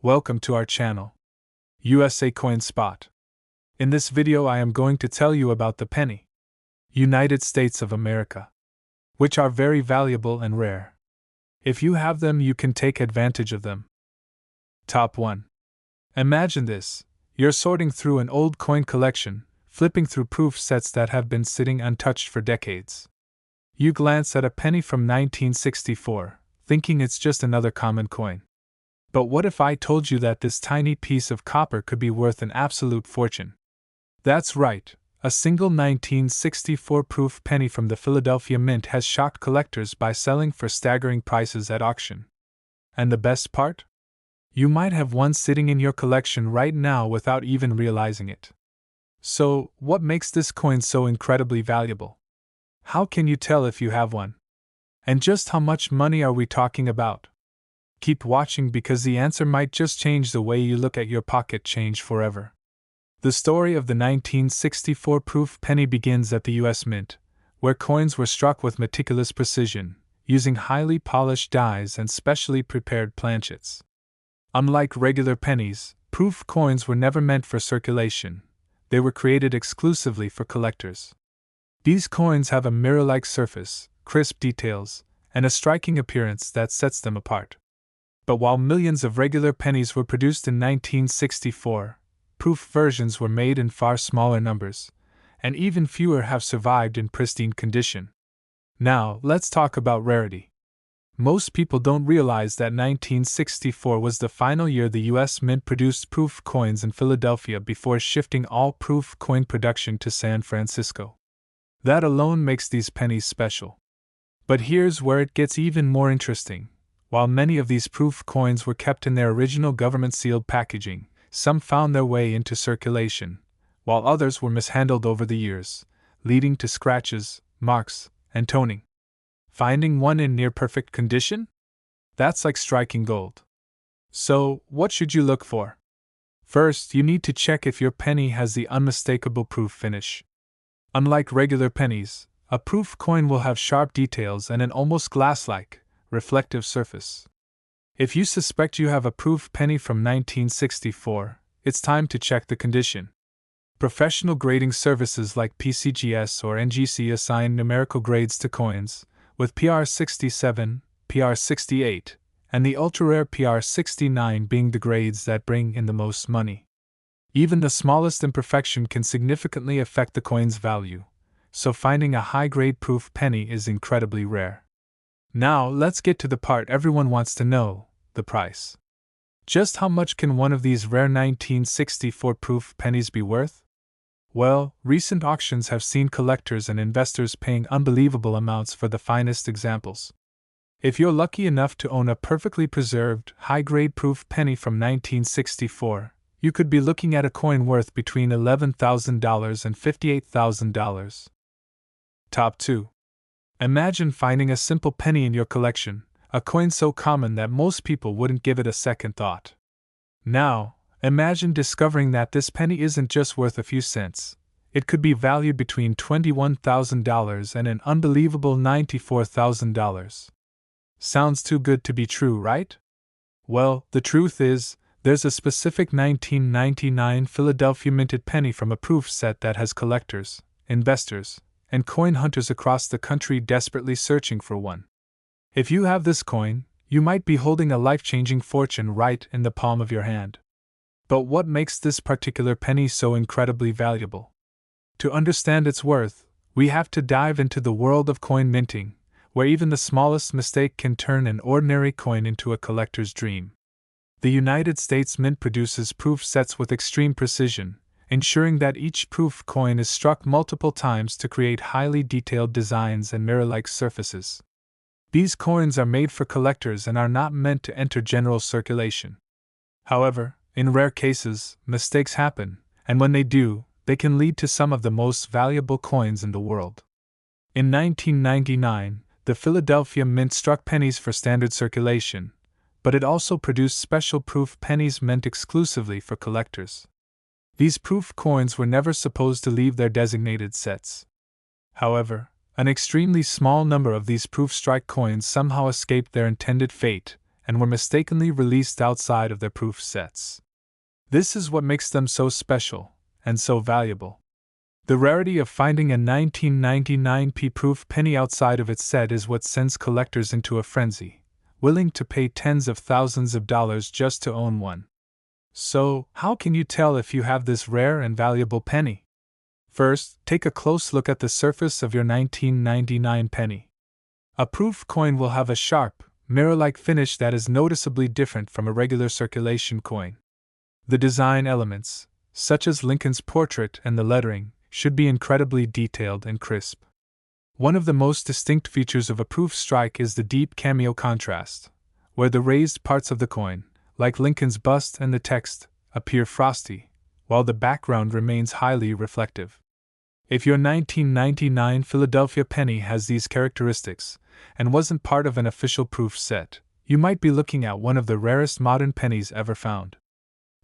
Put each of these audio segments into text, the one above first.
Welcome to our channel, USA Coin Spot. In this video I am going to tell you about the penny, United States of America, which are very valuable and rare. If you have them, you can take advantage of them. Top 1. Imagine this. You're sorting through an old coin collection, flipping through proof sets that have been sitting untouched for decades. You glance at a penny from 1964, thinking it's just another common coin. But what if I told you that this tiny piece of copper could be worth an absolute fortune? That's right, a single 1964 proof penny from the Philadelphia Mint has shocked collectors by selling for staggering prices at auction. And the best part? You might have one sitting in your collection right now without even realizing it. So, what makes this coin so incredibly valuable? How can you tell if you have one? And just how much money are we talking about? Keep watching because the answer might just change the way you look at your pocket change forever. The story of the 1964 proof penny begins at the US Mint, where coins were struck with meticulous precision, using highly polished dies and specially prepared planchets. Unlike regular pennies, proof coins were never meant for circulation. They were created exclusively for collectors. These coins have a mirror-like surface, crisp details, and a striking appearance that sets them apart. But while millions of regular pennies were produced in 1964, proof versions were made in far smaller numbers, and even fewer have survived in pristine condition. Now, let's talk about rarity. Most people don't realize that 1964 was the final year the US Mint produced proof coins in Philadelphia before shifting all proof coin production to San Francisco. That alone makes these pennies special. But here's where it gets even more interesting. While many of these proof coins were kept in their original government-sealed packaging, some found their way into circulation, while others were mishandled over the years, leading to scratches, marks, and toning. Finding one in near-perfect condition? That's like striking gold. So, what should you look for? First, you need to check if your penny has the unmistakable proof finish. Unlike regular pennies, a proof coin will have sharp details and an almost glass-like, reflective surface. If you suspect you have a proof penny from 1964, it's time to check the condition. Professional grading services like PCGS or NGC assign numerical grades to coins, with PR67, PR68, and the ultra-rare PR69 being the grades that bring in the most money. Even the smallest imperfection can significantly affect the coin's value, so finding a high-grade proof penny is incredibly rare. Now, let's get to the part everyone wants to know, the price. Just how much can one of these rare 1964 proof pennies be worth? Well, recent auctions have seen collectors and investors paying unbelievable amounts for the finest examples. If you're lucky enough to own a perfectly preserved, high-grade proof penny from 1964, you could be looking at a coin worth between $11,000 and $58,000. Top 2. Imagine finding a simple penny in your collection, a coin so common that most people wouldn't give it a second thought. Now, imagine discovering that this penny isn't just worth a few cents. It could be valued between $21,000 and an unbelievable $94,000. Sounds too good to be true, right? Well, the truth is, there's a specific 1999 Philadelphia minted penny from a proof set that has collectors, investors, and coin hunters across the country desperately searching for one. If you have this coin, you might be holding a life-changing fortune right in the palm of your hand. But what makes this particular penny so incredibly valuable? To understand its worth, we have to dive into the world of coin minting, where even the smallest mistake can turn an ordinary coin into a collector's dream. The United States Mint produces proof sets with extreme precision, ensuring that each proof coin is struck multiple times to create highly detailed designs and mirror-like surfaces. These coins are made for collectors and are not meant to enter general circulation. However, in rare cases, mistakes happen, and when they do, they can lead to some of the most valuable coins in the world. In 1999, the Philadelphia Mint struck pennies for standard circulation, but it also produced special proof pennies meant exclusively for collectors. These proof coins were never supposed to leave their designated sets. However, an extremely small number of these proof strike coins somehow escaped their intended fate, and were mistakenly released outside of their proof sets. This is what makes them so special and so valuable. The rarity of finding a 1999p proof penny outside of its set is what sends collectors into a frenzy, willing to pay tens of thousands of dollars just to own one. So, how can you tell if you have this rare and valuable penny? First, take a close look at the surface of your 1999 penny. A proof coin will have a sharp, mirror-like finish that is noticeably different from a regular circulation coin. The design elements, such as Lincoln's portrait and the lettering, should be incredibly detailed and crisp. One of the most distinct features of a proof strike is the deep cameo contrast, where the raised parts of the coin, like Lincoln's bust and the text, appear frosty, while the background remains highly reflective. If your 1999 Philadelphia penny has these characteristics, and wasn't part of an official proof set, you might be looking at one of the rarest modern pennies ever found.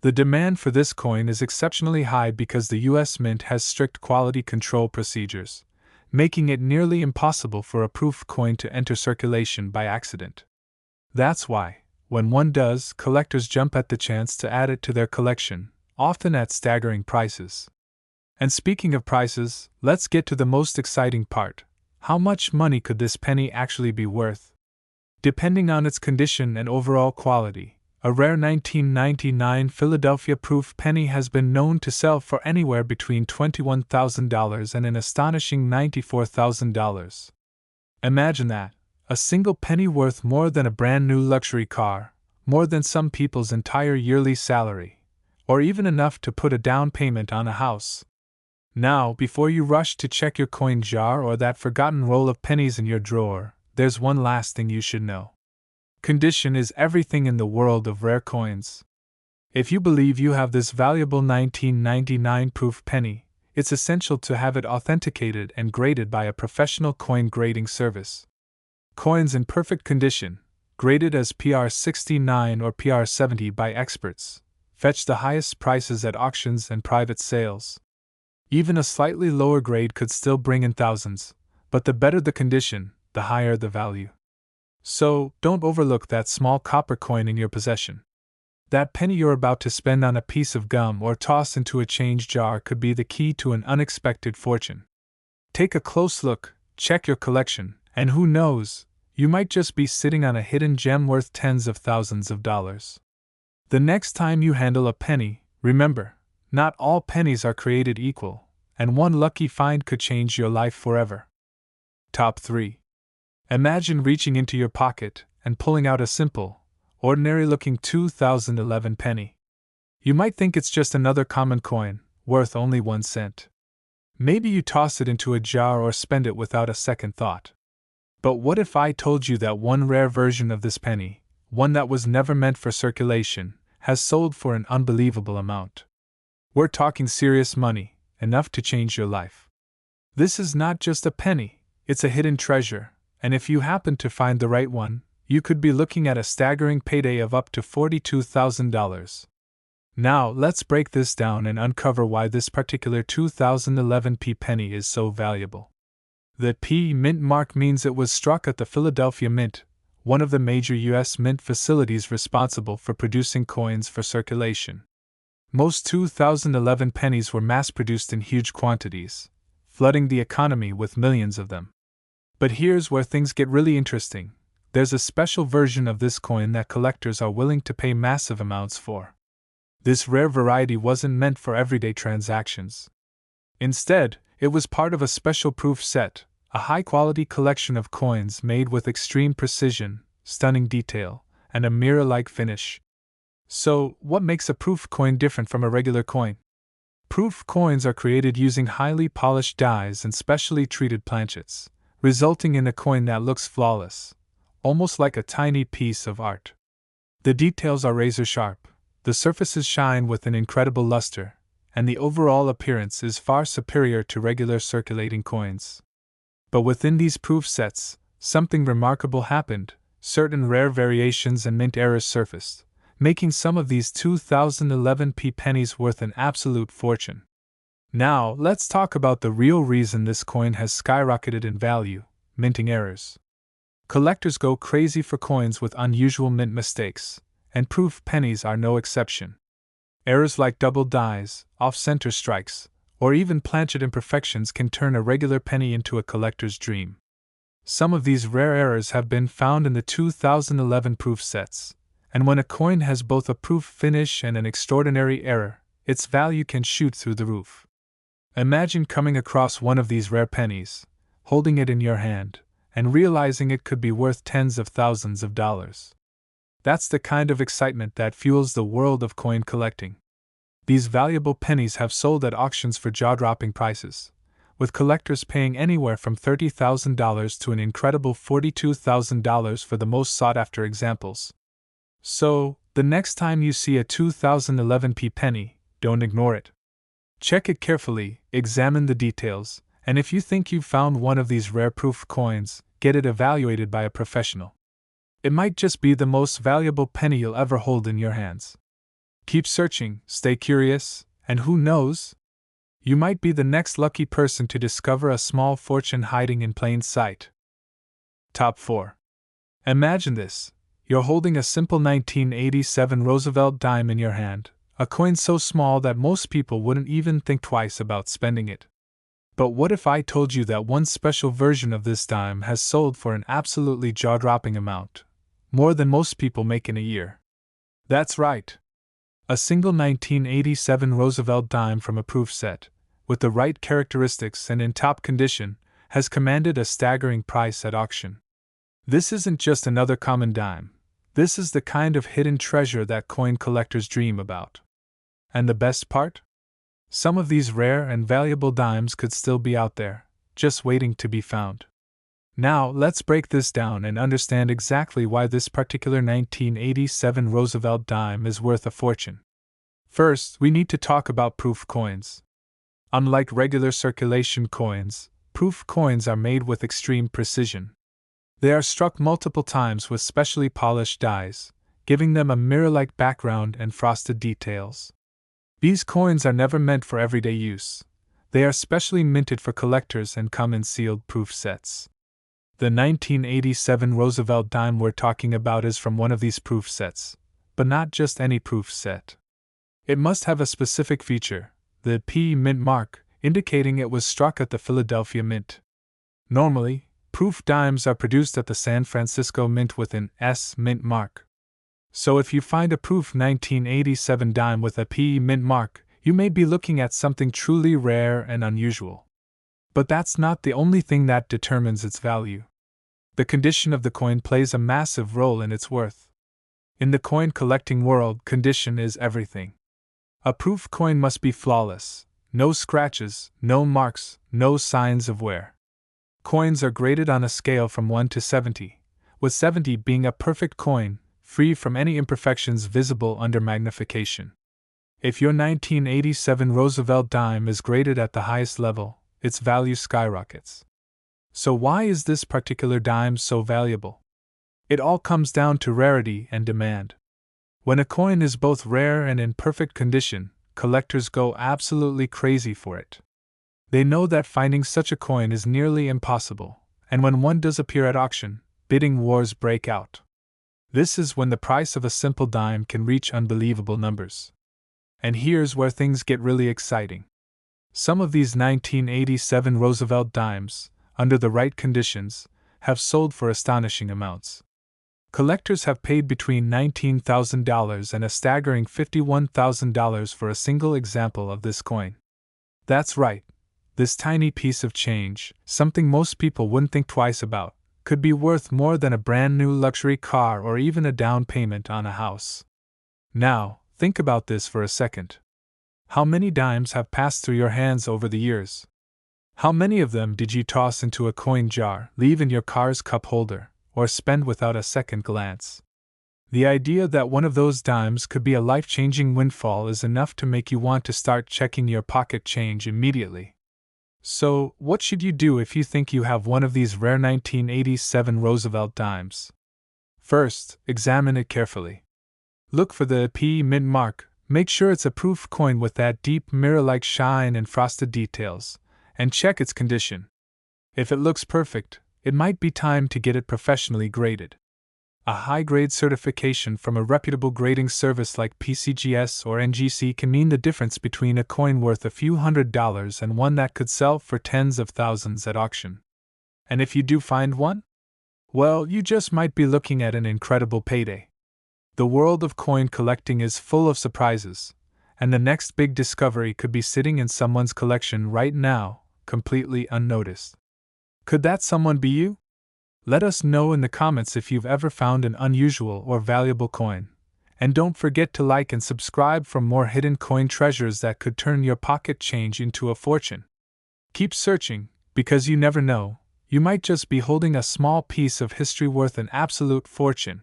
The demand for this coin is exceptionally high because the U.S. Mint has strict quality control procedures, making it nearly impossible for a proof coin to enter circulation by accident. That's why, when one does, collectors jump at the chance to add it to their collection, often at staggering prices. And speaking of prices, let's get to the most exciting part. How much money could this penny actually be worth? Depending on its condition and overall quality, a rare 1999 Philadelphia proof penny has been known to sell for anywhere between $21,000 and an astonishing $94,000. Imagine that, a single penny worth more than a brand new luxury car, more than some people's entire yearly salary, or even enough to put a down payment on a house. Now, before you rush to check your coin jar or that forgotten roll of pennies in your drawer, there's one last thing you should know. Condition is everything in the world of rare coins. If you believe you have this valuable 1999 proof penny, it's essential to have it authenticated and graded by a professional coin grading service. Coins in perfect condition, graded as PR69 or PR70 by experts, fetch the highest prices at auctions and private sales. Even a slightly lower grade could still bring in thousands, but the better the condition, the higher the value. So, don't overlook that small copper coin in your possession. That penny you're about to spend on a piece of gum or toss into a change jar could be the key to an unexpected fortune. Take a close look, check your collection, and who knows, you might just be sitting on a hidden gem worth tens of thousands of dollars. The next time you handle a penny, remember, not all pennies are created equal, and one lucky find could change your life forever. Top 3. Imagine reaching into your pocket and pulling out a simple, ordinary-looking 2011 penny. You might think it's just another common coin, worth only 1 cent. Maybe you toss it into a jar or spend it without a second thought. But what if I told you that one rare version of this penny, one that was never meant for circulation, has sold for an unbelievable amount? We're talking serious money, enough to change your life. This is not just a penny, it's a hidden treasure. And if you happen to find the right one, you could be looking at a staggering payday of up to $42,000. Now, let's break this down and uncover why this particular 2011p penny is so valuable. The P Mint mark means it was struck at the Philadelphia Mint, one of the major U.S. mint facilities responsible for producing coins for circulation. Most 2011 pennies were mass-produced in huge quantities, flooding the economy with millions of them. But here's where things get really interesting. There's a special version of this coin that collectors are willing to pay massive amounts for. This rare variety wasn't meant for everyday transactions. Instead, it was part of a special proof set, a high-quality collection of coins made with extreme precision, stunning detail, and a mirror-like finish. So, what makes a proof coin different from a regular coin? Proof coins are created using highly polished dies and specially treated planchets, resulting in a coin that looks flawless, almost like a tiny piece of art. The details are razor sharp, the surfaces shine with an incredible luster, and the overall appearance is far superior to regular circulating coins. But within these proof sets, something remarkable happened. Certain rare variations and mint errors surfaced, making some of these 2011p pennies worth an absolute fortune. Now, let's talk about the real reason this coin has skyrocketed in value: minting errors. Collectors go crazy for coins with unusual mint mistakes, and proof pennies are no exception. Errors like double dies, off-center strikes, or even planchet imperfections can turn a regular penny into a collector's dream. Some of these rare errors have been found in the 2011 proof sets, and when a coin has both a proof finish and an extraordinary error, its value can shoot through the roof. Imagine coming across one of these rare pennies, holding it in your hand, and realizing it could be worth tens of thousands of dollars. That's the kind of excitement that fuels the world of coin collecting. These valuable pennies have sold at auctions for jaw-dropping prices, with collectors paying anywhere from $30,000 to an incredible $42,000 for the most sought-after examples. So, the next time you see a 2011 penny, don't ignore it. Check it carefully, examine the details, and if you think you've found one of these rare proof coins, get it evaluated by a professional. It might just be the most valuable penny you'll ever hold in your hands. Keep searching, stay curious, and who knows? You might be the next lucky person to discover a small fortune hiding in plain sight. Top 4. Imagine this. You're holding a simple 1987 Roosevelt dime in your hand, a coin so small that most people wouldn't even think twice about spending it. But what if I told you that one special version of this dime has sold for an absolutely jaw-dropping amount, more than most people make in a year? That's right. A single 1987 Roosevelt dime from a proof set, with the right characteristics and in top condition, has commanded a staggering price at auction. This isn't just another common dime. This is the kind of hidden treasure that coin collectors dream about. And the best part? Some of these rare and valuable dimes could still be out there, just waiting to be found. Now, let's break this down and understand exactly why this particular 1987 Roosevelt dime is worth a fortune. First, we need to talk about proof coins. Unlike regular circulation coins, proof coins are made with extreme precision. They are struck multiple times with specially polished dies, giving them a mirror-like background and frosted details. These coins are never meant for everyday use. They are specially minted for collectors and come in sealed proof sets. The 1987 Roosevelt dime we're talking about is from one of these proof sets, but not just any proof set. It must have a specific feature, the P mint mark, indicating it was struck at the Philadelphia Mint. Normally, proof dimes are produced at the San Francisco Mint with an S mint mark. So if you find a proof 1987 dime with a P mint mark, you may be looking at something truly rare and unusual. But that's not the only thing that determines its value. The condition of the coin plays a massive role in its worth. In the coin collecting world, condition is everything. A proof coin must be flawless, no scratches, no marks, no signs of wear. Coins are graded on a scale from 1 to 70, with 70 being a perfect coin, free from any imperfections visible under magnification. If your 1987 Roosevelt dime is graded at the highest level, its value skyrockets. So why is this particular dime so valuable? It all comes down to rarity and demand. When a coin is both rare and in perfect condition, collectors go absolutely crazy for it. They know that finding such a coin is nearly impossible, and when one does appear at auction, bidding wars break out. This is when the price of a simple dime can reach unbelievable numbers. And here's where things get really exciting. Some of these 1987 Roosevelt dimes, under the right conditions, have sold for astonishing amounts. Collectors have paid between $19,000 and a staggering $51,000 for a single example of this coin. That's right, this tiny piece of change, something most people wouldn't think twice about, could be worth more than a brand new luxury car or even a down payment on a house. Now, think about this for a second. How many dimes have passed through your hands over the years? How many of them did you toss into a coin jar, leave in your car's cup holder, or spend without a second glance? The idea that one of those dimes could be a life-changing windfall is enough to make you want to start checking your pocket change immediately. So, what should you do if you think you have one of these rare 1987 Roosevelt dimes? First, examine it carefully. Look for the P mint mark, make sure it's a proof coin with that deep mirror-like shine and frosted details, and check its condition. If it looks perfect, it might be time to get it professionally graded. A high-grade certification from a reputable grading service like PCGS or NGC can mean the difference between a coin worth a few $100s and one that could sell for tens of thousands at auction. And if you do find one? Well, you just might be looking at an incredible payday. The world of coin collecting is full of surprises, and the next big discovery could be sitting in someone's collection right now, completely unnoticed. Could that someone be you? Let us know in the comments if you've ever found an unusual or valuable coin. And don't forget to like and subscribe for more hidden coin treasures that could turn your pocket change into a fortune. Keep searching, because you never know, you might just be holding a small piece of history worth an absolute fortune.